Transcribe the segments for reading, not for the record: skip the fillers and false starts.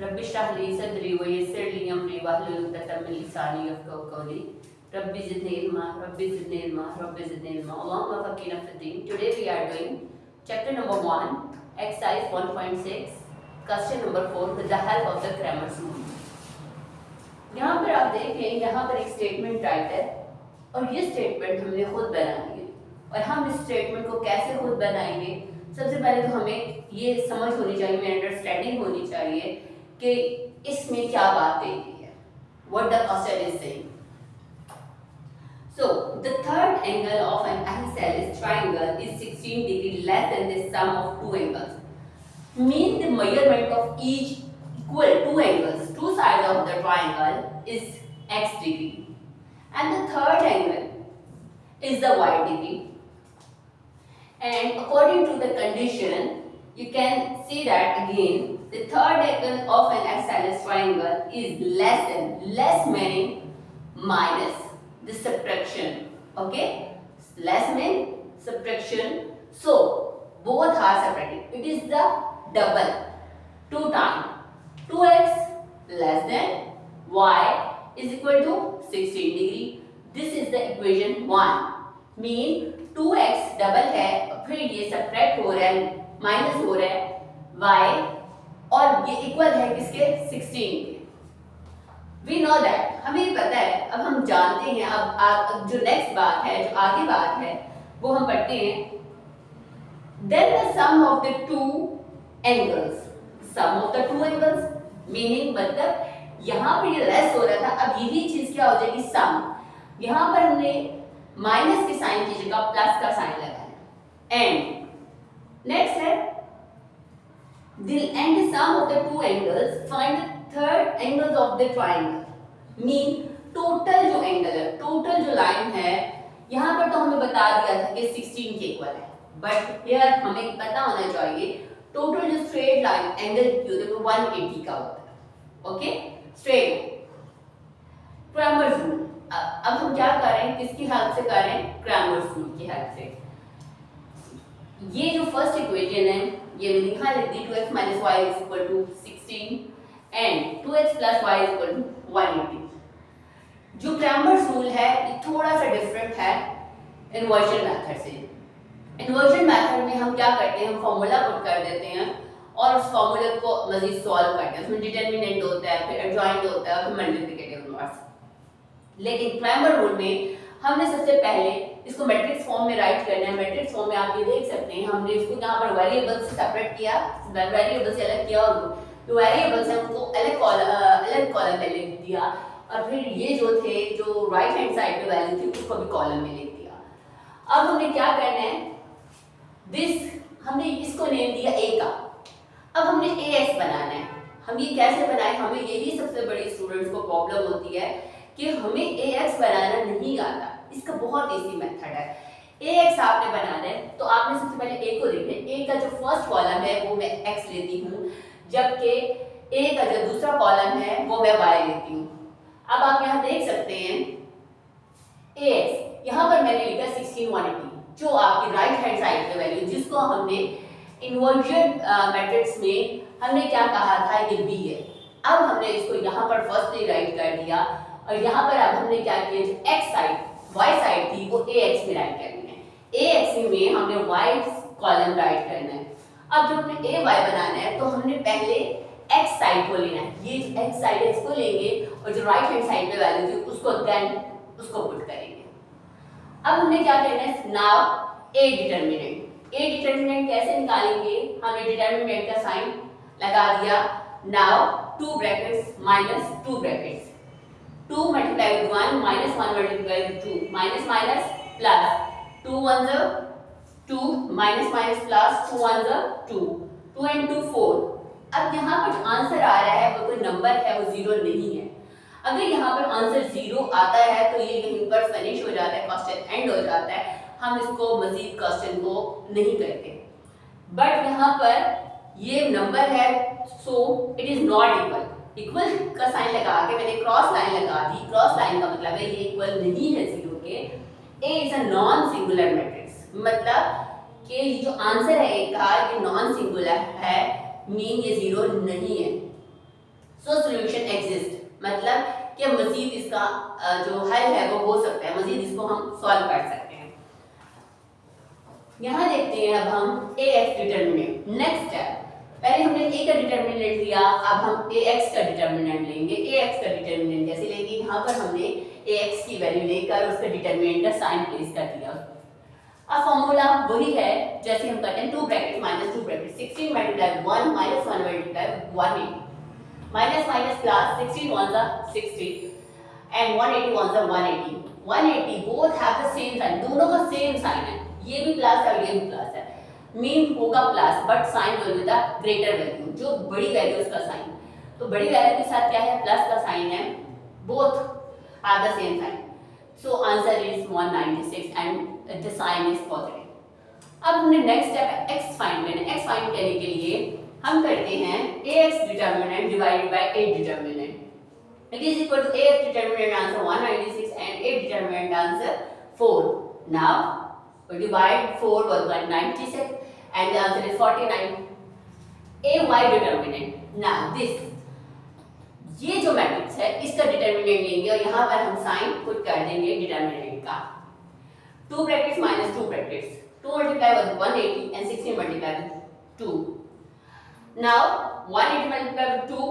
Rabbi इश्रह ली सदरी व यस्सिर ली अमरी वाहलुल उक़दतम मिन लिसानी यफ़क़हू क़ौली रब्बि ज़िदनी इल्मा रब्बि ज़िदनी इल्मा रब्बि ज़िदनी इल्मा अल्लाहुम्मा फ़क़्क़िहना फ़िद्दीन। Today we are doing chapter number 1 exercise 1.6 question number 4 with the help of the grammar rule। यहाँ पर आप देखें, यहाँ पर एक स्टेटमेंट राइट है और ये स्टेटमेंट हमने खुद बनाई है। और हम इस स्टेटमेंट को कैसे खुद बनाएंगे, सबसे पहले तो हमें ये समझ होनी चाहिए, हमें अंडरस्टैंडिंग होनी चाहिए कि इसमें क्या बात कही गई है, what the question is saying. So the third angle of an isosceles triangle is 16 degree less than the sum of two angles. Mean the measurement of each equal two angles, two sides of the triangle is x degree, and the third angle is the y degree. And according to the condition, you can see that again the third angle of an isosceles triangle is less meaning minus the subtraction. Okay, less mean subtraction, so both are separated. It is the double, 2 times 2x less than y is equal to 16 degree. This is the equation 1. Mean 2x double है और फिर ये subtract हो रहा है, minus हो रहा है y, और ये इक्वल है किसके, 16 के। वी नो दैट, हमें पता है, अब हम जानते हैं। अब जो नेक्स्ट बात है, जो आगे बात है, वो हम पढ़ते हैं। Then the sum of the two angles, sum of the two angles meaning मतलब यहाँ पर ये लेस हो रहा था, अब यही चीज क्या हो जाएगी, सम। यहाँ पर हमने माइनस के साइन की जगह प्लस का साइन लगाया। एंड नेक्स्ट है the sum of the two angles, find the third angles of the triangle। Mean total जो एंगल है, टोटल जो लाइन है, यहाँ पर तो हमें बता दिया था कि 16 के इक्वल है, बट हियर हमें पता होना चाहिए टोटल जो स्ट्रेट लाइन एंगल की होती है वो 180 का होता है। Okay, straight Cramer's rule. अब हम क्या कर रहे हैं, किसकी हेल्प से कर रहे हैं, क्रैमर्स रूल की हेल्प से। ये जो फर्स्ट इक्वेशन है ये मैंने लिखा है 2x - y = 16 and 2x + y = 180। जो क्रैमर्स रूल है ये थोड़ा सा डिफरेंट है इन्वर्जन मेथड से। इन्वर्जन मेथड में हम क्या करते हैं, हम फार्मूला पुट कर देते हैं और उस फार्मूले को मजीद सॉल्व करते हैं। उसमें डिटरमिनेंट होता है, फिर एडजॉइंट होता है, फिर मल्टीप्लिकेटिव इन्वर्स। लेकिन क्रैमर रूल में हमने सबसे पहले इसको मैट्रिक्स फॉर्म में राइट करना है। मैट्रिक्स फॉर्म में आप ये देख सकते हैं, हमने इसको यहाँ पर वेरिएबल से सेपरेट किया, वेरिएबल से अलग किया, और जो वेरिएबल्स हैं उनको अलग कॉलम में लिख दिया, और फिर ये जो थे जो राइट हैंड साइड पे वैल्यू थी उसको भी कॉलम में लिख दिया। अब हमने क्या करना है, हमने इसको नेम दिया a का। अब हमने ax बनाना है। हम ये कैसे बनाए, हमें यही सबसे बड़ी स्टूडेंट्स को प्रॉब्लम होती है कि हमें ax बनाना नहीं आता। इसका बहुत इजी मेथड है। ax आपने बनाना है तो आपने सबसे पहले a को देखना है। a का जो फर्स्ट कॉलम है वो मैं x लेती हूँ, जबकि a का जो दूसरा कॉलम है वो मैं y लेती हूँ। अब आप यहाँ देख सकते हैं ax, यहाँ पर मैंने लिखा 16 जो आपकी राइट हैंड साइड पे वैल्यू, जिसको हमने इन्वर्जन मैट्रिक्स में हमने क्या कहा था, ये b है। अब हमने इसको यहाँ पर फर्स्ट राइट कर दिया, और यहाँ पर अब हमने क्या किया, जो x साइड y साइड थी वो ax में राइट करनी है, ax में हमने y कॉलम राइट करना है। अब जब हमें ay बनाना है तो हमने पहले x साइड को लेना है, ये x साइड है इसको लेंगे, और जो राइट हैंड साइड पे वैल्यू थी उसको देन उसको पुट करेंगे। अब हमने क्या करना है, नाउ a डिटरमिनेंट कैसे निकालेंगे, हमने डिटरमिनेंट का साइन लगा दिया। Now 2 brackets minus 2 brackets, 2 × 1 -1 × 2 minus minus plus 2 1 2 minus minus plus 2 1 2 2 × 2 4। अब यहाँ पर जो आंसर आ रहा है वो कोई नंबर है, वो 0 नहीं है। अगर यहाँ पर आंसर 0 आता है तो ये यहीं पर फिनिश हो जाता है, क्वेश्चन एंड हो जाता है, हम इसको मजीद क्वेश्चन को नहीं करते। बट यहाँ पर ये नंबर है, so it is not equal का साइन लगा के मैंने क्रॉस लाइन लगा दी। क्रॉस लाइन का मतलब है ये इक्वल नहीं है 0 के। A is a non singular matrix, मतलब कि ये जो आंसर है ए का ये नॉन सिंगुलर है, मीन ये 0 नहीं है। सो सोल्यूशन एग्जिस्ट, मतलब कि मजीद इसका जो हल है वो हो सकता है, मजीद इसको हम सॉल्व कर सकते हैं। यहाँ देखते हैं अब हम ए एक्स डिटर्मिनेंट। नेक्स्ट स्टेप, पहले हमने ए का डिटर्मिनेंट लिया, अब हम ए एक्स का डिटर्मिनेंट लेंगे। ए एक्स का डिटर्मिनेंट कैसे लेंगे, यहाँ पर हमने ए एक्स की वैल्यू लेकर उसका डिटर्मिनेंट का साइन प्लेस कर दिया। अब फॉर्मूला वही है जैसे हम करते हैं, 2 bracket minus 2 bracket 16 multiply 1 minus 1 multiply 180 minus minus plus 16 1 जा 60 एंड 180 1 जा 180 180 both have the same sign, दोनों का सेम साइन है, ये भी प्लस है और ये भी प्लस है, मीन होगा plus but sign will be the greater value, जो बड़ी वैल्यू उसका साइन, तो बड़ी वैल्यू के साथ क्या है प्लस का साइन है, both have the same sign, so answer is 196 and the sign is positive. अब हमने नेक्स्ट स्टेप x फाइंड करना है। x फाइंड करने के लिए हम करते हैं ax determinant divided by a determinant, it is equal to ax determinant answer 196 and a determinant answer 4. Now we divide 4 by 96 and the answer is 49. ay determinant, now this ये जो matrix है इसका डिटर्मिनेंट लेंगे और यहाँ पर हम sign put कर देंगे डिटर्मिनेंट का, 2 brackets minus 2 brackets, 2 multiplied with 180 and 16 multiplied with 2. Now 180 multiplied with 2,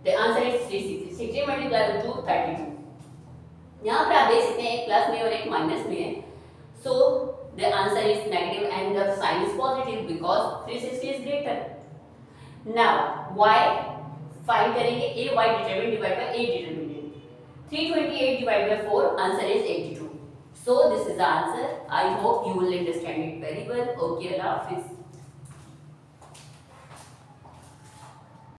the answer is 360. 16 multiplied with 2, 32. यहाँ पर आप देख सकते हैं एक प्लस में और एक माइनस में है, so the answer is negative and the sign is positive because 360 is greater. Now y find करेंगे, a y determinant divided by a determinant, 328 divided by 4, answer is 82. So this is the answer. I hope you will understand it very well. Okay, Allah Hafiz.